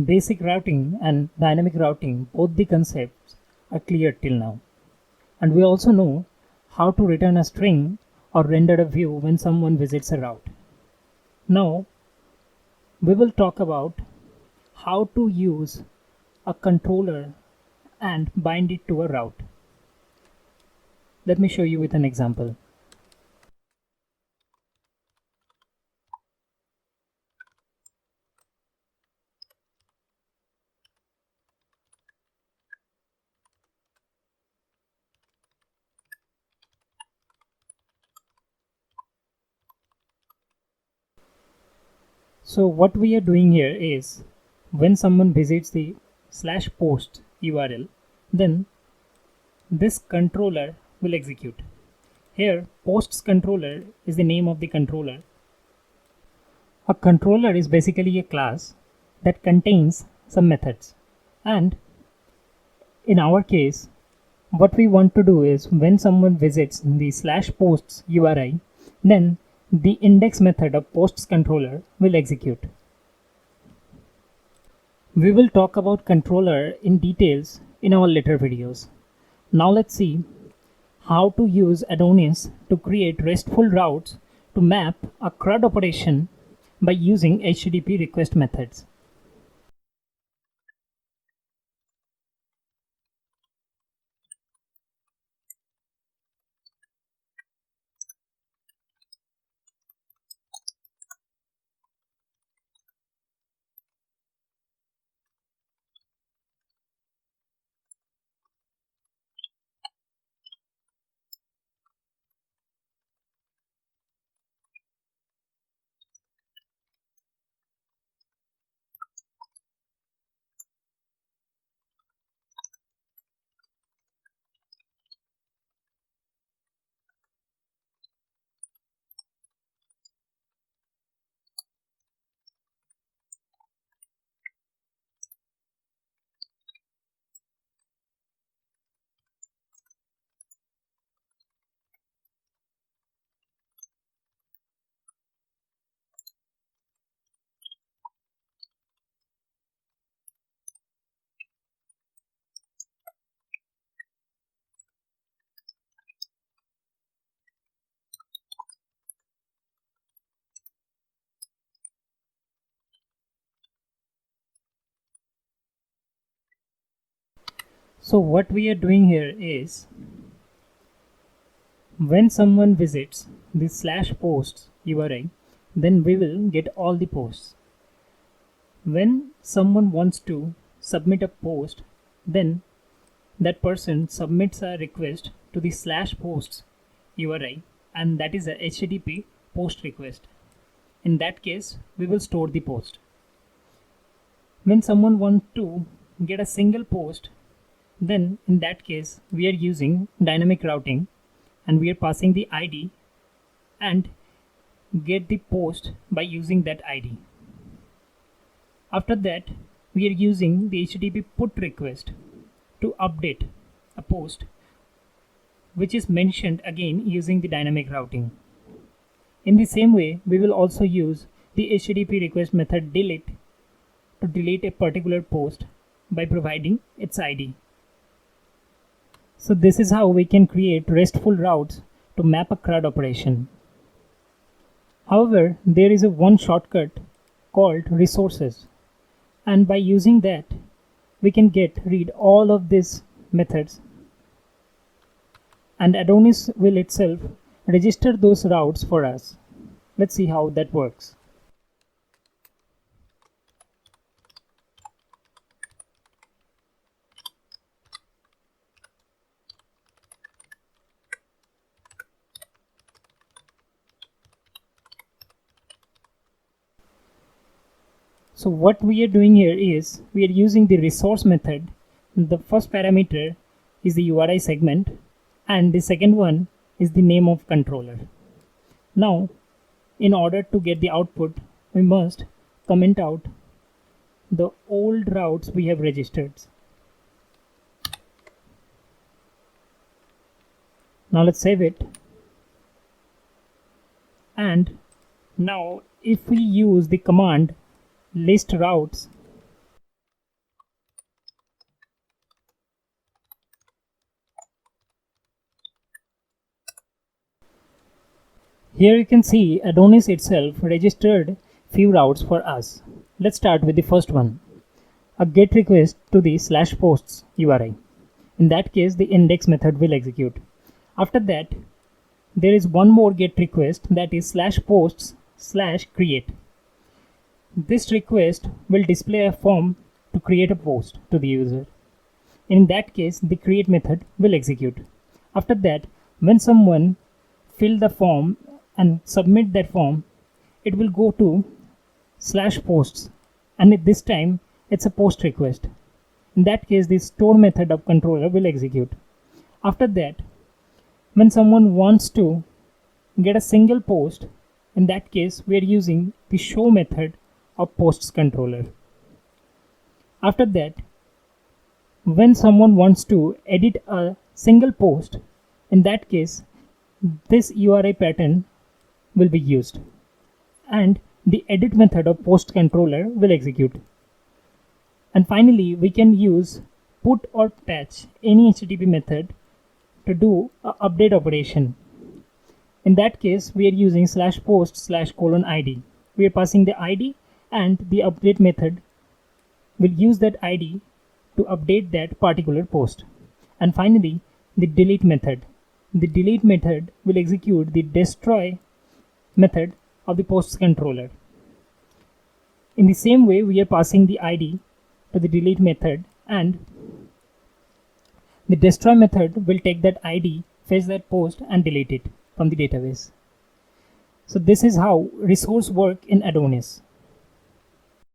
Basic routing and dynamic routing, both the concepts are clear till now. And we also know how to return a string or render a view when someone visits a route. Now, we will talk about how to use a controller and bind it to a route. Let me show you with an example. So what we are doing here is when someone visits the /post URL, then this controller will execute. Here, posts controller is the name of the controller. A controller is basically a class that contains some methods. And in our case, what we want to do is when someone visits the /posts URI, then the index method of posts controller will execute. We will talk about controller in details in our later videos. Now let's see how to use Adonis to create RESTful routes to map a CRUD operation by using HTTP request methods. So what we are doing here is when someone visits the /posts URI, then we will get all the posts. When someone wants to submit a post, then that person submits a request to the /posts URI, and that is a HTTP post request. In that case, we will store the post. When someone wants to get a single post, then in that case we are using dynamic routing and we are passing the ID and get the post by using that ID. After that, we are using the HTTP put request to update a post, which is mentioned again using the dynamic routing. In the same way, we will also use the HTTP request method delete to delete a particular post by providing its ID. So this is how we can create RESTful routes to map a CRUD operation. However, there is one shortcut called resources, and by using that we can read all of these methods, and Adonis will itself register those routes for us. Let's see how that works. So what we are doing here is we are using the resource method. The first parameter is the URI segment and the second one is the name of controller. Now, in order to get the output, we must comment out the old routes we have registered. Now let's save it. And now if we use the command list routes, Here you can see Adonis itself registered few routes for us. Let's start with the first one, a GET request to the /posts URI. In that case, the index method will execute. After that, there is one more GET request, that is /posts/create. This request will display a form to create a post to the user. In that case, the create method will execute. After that, when someone fill the form and submit that form, it will go to /posts, and at this time it's a post request. In that case, the store method of controller will execute. After that, when someone wants to get a single post, in that case we are using the show method of posts controller. After that, when someone wants to edit a single post, in that case this URI pattern will be used, and the edit method of post controller will execute. And finally, we can use put or patch any HTTP method to do an update operation. In that case, we are using /post/:id. We are passing the ID, and the update method will use that ID to update that particular post. And finally, the delete method. The delete method will execute the destroy method of the posts controller. In the same way, we are passing the ID to the delete method, and the destroy method will take that ID, fetch that post, and delete it from the database. So this is how resource work in Adonis.